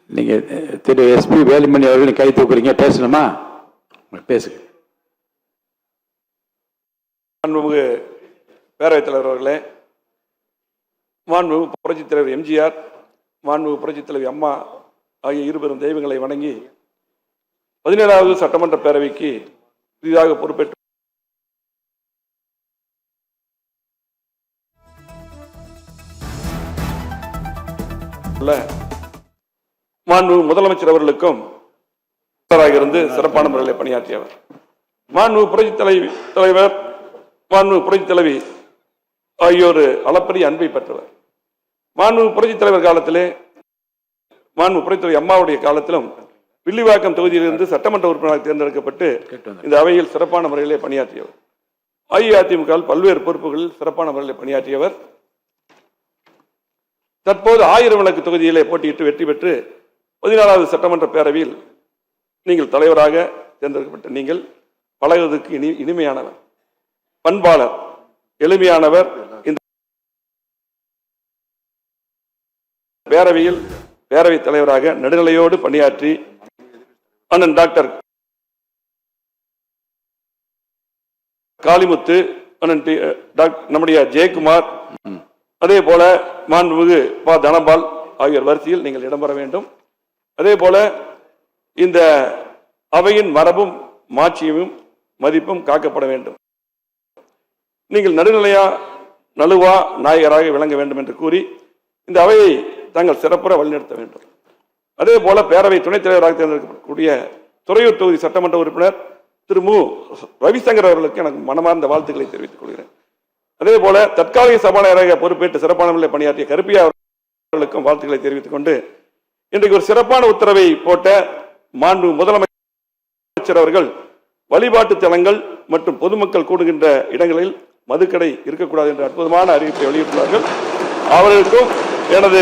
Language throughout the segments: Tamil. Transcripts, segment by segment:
நீங்கள் திரு எஸ்பி வேலுமணி அவர்கள் கை தூக்குறீங்க, பேசணுமா? பேசுங்க. மாண்புமிகு பேரவைத் தலைவர் அவர்களே, மாண்புமிகு புரட்சித் தலைவர் எம்ஜிஆர், மாண்புமிகு புரட்சித் தலைவர் அம்மா ஆகிய இருபெரும் தெய்வங்களை வணங்கி 17வது சட்டமன்ற பேரவைக்கு புதிதாக பொறுப்பேற்று மாண்புமிகு முதலமைச்சர் அவர்களுக்கும் இருந்து சிறப்பான முறையில் பணியாற்றியவர். மாண்புமிகு புரட்சித் தலைவர், மாண்புமிகு புரட்சித் தலைவி ஆகியோர் அளப்பரிய அன்பை பெற்றவர். மாண்புமிகு புரட்சித் தலைவர் காலத்திலே, மாண்புமிகு புரட்சித் தலைவர் அம்மாவுடைய காலத்திலும் வில்லிவாக்கம் தொகுதியிலிருந்து சட்டமன்ற உறுப்பினராக தேர்ந்தெடுக்கப்பட்டு இந்த அவையில் சிறப்பான முறையிலே பணியாற்றியவர். அஇஅதிமுக பல்வேறு பொறுப்புகளில் சிறப்பான முறையில் பணியாற்றியவர். தற்போது 1000 விளக்கு தொகுதியிலே போட்டியிட்டு வெற்றி பெற்று 14வது சட்டமன்ற பேரவையில் நீங்கள் தலைவராக தேர்ந்தெடுக்கப்பட்ட நீங்கள் பழகுவதற்கு இனிமையானவர், பண்பாளர், எளிமையானவர். இந்த பேரவையில் பேரவைத் தலைவராக நடுநிலையோடு பணியாற்றி அண்ணன் டாக்டர் காளிமுத்து, அண்ணன் நம்முடைய ஜெயக்குமார், அதே போல மாண்புமிகு ப. தனபால் ஆகியோர் வரிசையில் நீங்கள் இடம்பெற வேண்டும். அதே போல இந்த அவையின் மரபும் மாட்சியும் மதிப்பும் காக்கப்பட வேண்டும். நீங்கள் நடுநிலையா நழுவா நாயகராக விளங்க வேண்டும் என்று கூறி இந்த அவையை தாங்கள் சிறப்புற வழிநடத்த வேண்டும். அதே போல பேரவை துணைத் தலைவராக தேர்ந்தெடுக்கக்கூடிய துறையூர் தொகுதி சட்டமன்ற உறுப்பினர் திரு மு. ரவிசங்கர் அவர்களுக்கு எனக்கு மனமார்ந்த வாழ்த்துக்களை தெரிவித்துக் கொள்கிறேன். அதே போல தற்காலிக சபாநாயகராக பொறுப்பேற்று சிறப்பான முறையில் பணியாற்றிய கருப்பியா அவர்களுக்கும் வாழ்த்துக்களை தெரிவித்துக் கொண்டு இன்றைக்கு ஒரு சிறப்பான உத்தரவை போட்ட மாண்பு முதலமைச்சர் அவர்கள் வழிபாட்டு தலங்கள் மற்றும் பொதுமக்கள் கூடுகின்ற இடங்களில் மதுக்கடை இருக்கக்கூடாது என்ற அற்புதமான அறிவிப்பை வெளியிட்டுள்ளார்கள். அவர்களுக்கும் எனது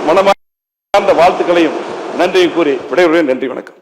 மனமார்ந்த வாழ்த்துக்களையும் நன்றியும் கூறி விடைபெறுகிறேன். நன்றி, வணக்கம்.